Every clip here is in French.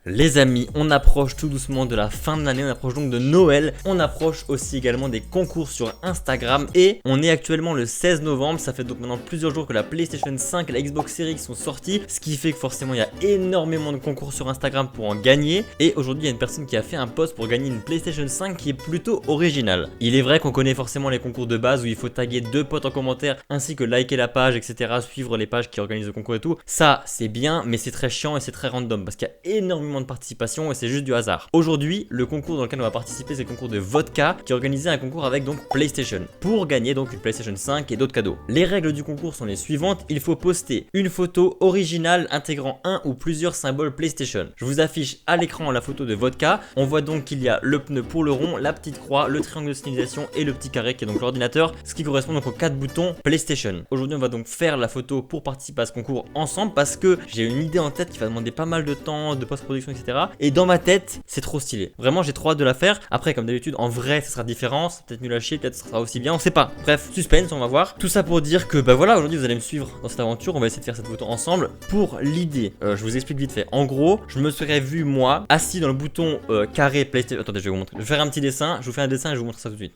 Les amis, on approche tout doucement de la fin de l'année, on approche donc de Noël, on approche aussi également des concours sur Instagram et on est actuellement le 16 novembre, ça fait donc maintenant plusieurs jours que la PlayStation 5 et la Xbox Series X sont sortis, ce qui fait que forcément il y a énormément de concours sur Instagram pour en gagner et aujourd'hui il y a une personne qui a fait un post pour gagner une PlayStation 5 qui est plutôt original. Il est vrai qu'on connaît forcément les concours de base où il faut taguer 2 potes en commentaire ainsi que liker la page etc, suivre les pages qui organisent le concours et tout, ça c'est bien mais c'est très chiant et c'est très random parce qu'il y a énormément de participation et c'est juste du hasard. Aujourd'hui, le concours dans lequel on va participer, c'est le concours de Vodka qui organisait un concours avec donc PlayStation pour gagner donc une PlayStation 5 et d'autres cadeaux. Les règles du concours sont les suivantes, il faut poster une photo originale intégrant un ou plusieurs symboles PlayStation. Je vous affiche à l'écran la photo de Vodka, on voit donc qu'il y a le pneu pour le rond, la petite croix, le triangle de signalisation et le petit carré qui est donc l'ordinateur, ce qui correspond donc aux 4 boutons PlayStation. Aujourd'hui, on va donc faire la photo pour participer à ce concours ensemble parce que j'ai une idée en tête qui va demander pas mal de temps, de post-production etc. Et dans ma tête, c'est trop stylé. Vraiment, j'ai trop hâte de la faire. Après, comme d'habitude, en vrai, ça sera différent. C'est peut-être nul à chier, peut-être ça sera aussi bien. On sait pas. Bref, suspense, on va voir. Tout ça pour dire que, bah voilà, aujourd'hui, vous allez me suivre dans cette aventure. On va essayer de faire cette photo ensemble. Pour l'idée, je vous explique vite fait. En gros, je me serais vu, moi, assis dans le bouton carré PlayStation. Attendez, je vais vous montrer. Je vais faire un petit dessin. Je vous fais un dessin et je vous montre ça tout de suite.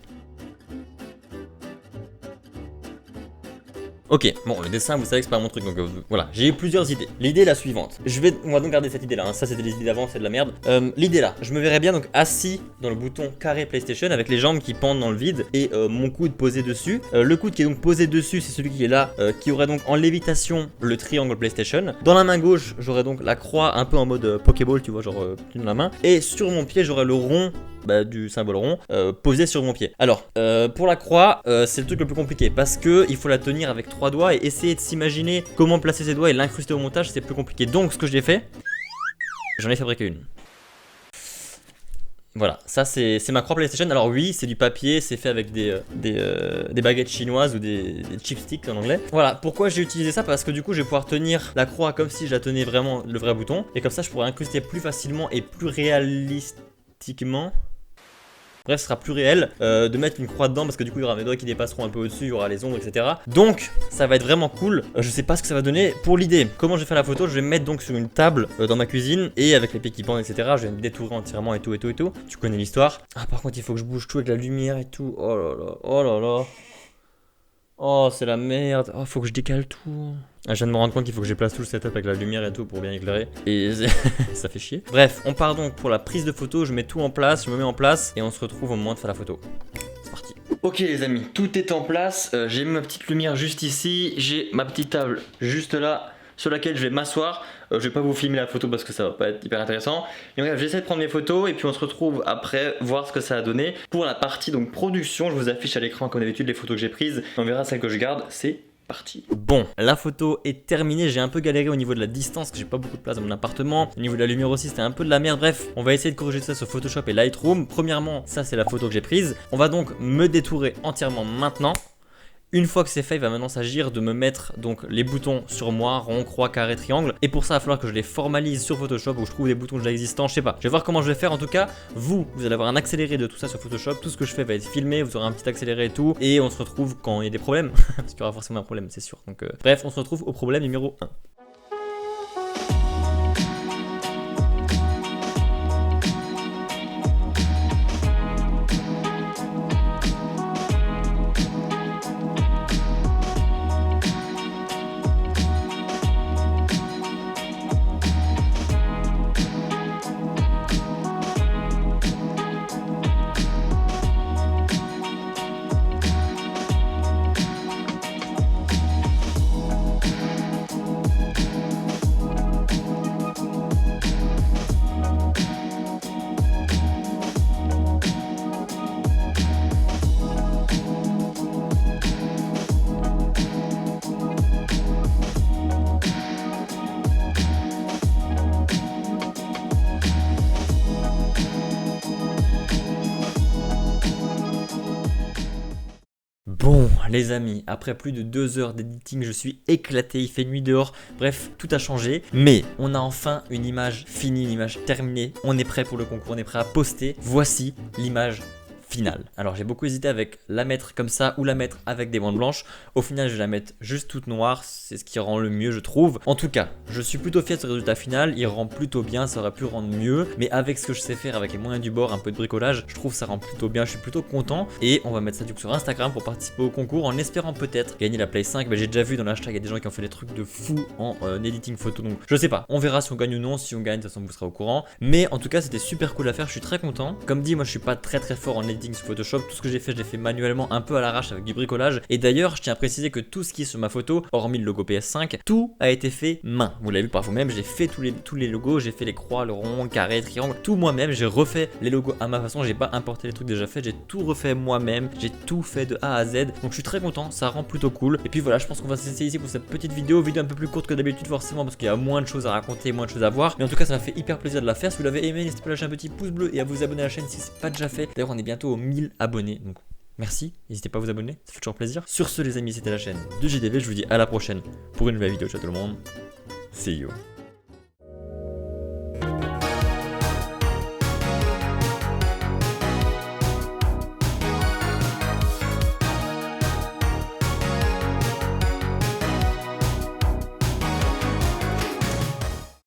Ok, bon, le dessin, vous savez que c'est pas mon truc, donc voilà, j'ai eu plusieurs idées. L'idée est la suivante. On va donc garder cette idée-là, hein. Ça c'était les idées d'avant, c'est de la merde. L'idée là, je me verrais bien donc assis dans le bouton carré PlayStation avec les jambes qui pendent dans le vide et mon coude posé dessus. Le coude qui est donc posé dessus, c'est celui qui est là, qui aurait donc en lévitation le triangle PlayStation. Dans la main gauche, j'aurais donc la croix un peu en mode Pokéball, tu vois, genre dans la main. Et sur mon pied, j'aurais le rond. Du symbole rond posé sur mon pied. Alors pour la croix c'est le truc le plus compliqué parce que il faut la tenir avec 3 doigts et essayer de s'imaginer comment placer ses doigts et l'incruster au montage, c'est plus compliqué. Donc ce que j'ai fait, j'en ai fabriqué une. Voilà, ça c'est ma croix PlayStation. Alors oui, c'est du papier, c'est fait avec des baguettes chinoises ou des chipsticks en anglais. Voilà, pourquoi j'ai utilisé ça? Parce que du coup, je vais pouvoir tenir la croix comme si je la tenais vraiment le vrai bouton. Et comme ça, je pourrais incruster plus facilement et plus réalistiquement. Bref, ce sera plus réel de mettre une croix dedans parce que du coup il y aura mes doigts qui dépasseront un peu au-dessus, il y aura les ombres etc. Donc ça va être vraiment cool. Je sais pas ce que ça va donner. Pour l'idée, comment je vais faire la photo, je vais me mettre donc sur une table dans ma cuisine et avec les pieds qui pendent etc. Je vais me détourer entièrement et tout. Tu connais l'histoire. Ah par contre il faut que je bouge tout avec la lumière et tout. Oh là là, oh là là. Oh c'est la merde. Oh faut que je décale tout. Ah, je viens de me rendre compte qu'il faut que je déplace tout le setup avec la lumière et tout pour bien éclairer. Et ça fait chier. Bref, on part donc pour la prise de photo. Je mets tout en place, je me mets en place et on se retrouve au moment de faire la photo. C'est parti. Ok les amis, tout est en place. J'ai mis ma petite lumière juste ici. J'ai ma petite table juste là sur laquelle je vais m'asseoir. Je vais pas vous filmer la photo parce que ça va pas être hyper intéressant. Mais bref, j'essaie de prendre mes photos et puis on se retrouve après voir ce que ça a donné. Pour la partie donc production, je vous affiche à l'écran comme d'habitude les photos que j'ai prises. On verra celles que je garde, c'est parti. Bon, la photo est terminée, j'ai un peu galéré au niveau de la distance parce que j'ai pas beaucoup de place dans mon appartement. Au niveau de la lumière aussi, c'était un peu de la merde. Bref, on va essayer de corriger ça sur Photoshop et Lightroom. Premièrement, ça c'est la photo que j'ai prise. On va donc me détourer entièrement maintenant. Une fois que c'est fait, il va maintenant s'agir de me mettre donc les boutons sur moi, rond, croix, carré, triangle. Et pour ça, il va falloir que je les formalise sur Photoshop ou je trouve des boutons déjà existants, je sais pas. Je vais voir comment je vais faire. En tout cas, vous allez avoir un accéléré de tout ça sur Photoshop. Tout ce que je fais va être filmé, vous aurez un petit accéléré et tout. Et on se retrouve quand il y a des problèmes. Parce qu'il y aura forcément un problème, c'est sûr. Donc bref, on se retrouve au problème numéro 1. Bon les amis, après plus de 2 heures d'editing, je suis éclaté, il fait nuit dehors, bref, tout a changé. Mais on a enfin une image finie, une image terminée, on est prêt pour le concours, on est prêt à poster. Voici l'image finale. Alors j'ai beaucoup hésité avec la mettre comme ça ou la mettre avec des bandes blanches. Au final je vais la mettre juste toute noire, c'est ce qui rend le mieux je trouve. En tout cas, je suis plutôt fier de ce résultat final, il rend plutôt bien, ça aurait pu rendre mieux. Mais avec ce que je sais faire, avec les moyens du bord, un peu de bricolage, je trouve ça rend plutôt bien, je suis plutôt content. Et on va mettre ça du coup sur Instagram pour participer au concours en espérant peut-être gagner la Play 5. J'ai déjà vu dans l'hashtag, il y a des gens qui ont fait des trucs de fou en editing photo. Donc je sais pas, on verra si on gagne ou non. Si on gagne, de toute façon vous serez au courant. Mais en tout cas c'était super cool à faire, je suis très content. Comme dit, moi je suis pas très fort en editing sur Photoshop. Tout ce que j'ai fait, je l'ai fait manuellement, un peu à l'arrache avec du bricolage. Et d'ailleurs, je tiens à préciser que tout ce qui est sur ma photo, hormis le logo PS5, tout a été fait main. Vous l'avez vu par vous-même, j'ai fait tous les logos, j'ai fait les croix, le rond, le carré, triangle, tout moi-même. J'ai refait les logos à ma façon, j'ai pas importé les trucs déjà faits, j'ai tout refait moi-même, j'ai tout fait de A à Z. Donc je suis très content, ça rend plutôt cool. Et puis voilà, je pense qu'on va se laisser ici pour cette petite vidéo un peu plus courte que d'habitude forcément parce qu'il y a moins de choses à raconter, moins de choses à voir. Mais en tout cas, ça m'a fait hyper plaisir de la faire. Si vous l'avez aimé, n'hésitez pas à lâcher un petit pouce bleu et à vous abonner à la chaîne si c'est pas déjà fait. D'ailleurs, on est bientôt aux 1000 abonnés. Donc merci, n'hésitez pas à vous abonner, ça fait toujours plaisir. Sur ce les amis, c'était la chaîne de JDV, je vous dis à la prochaine pour une nouvelle vidéo. Ciao tout le monde, see you.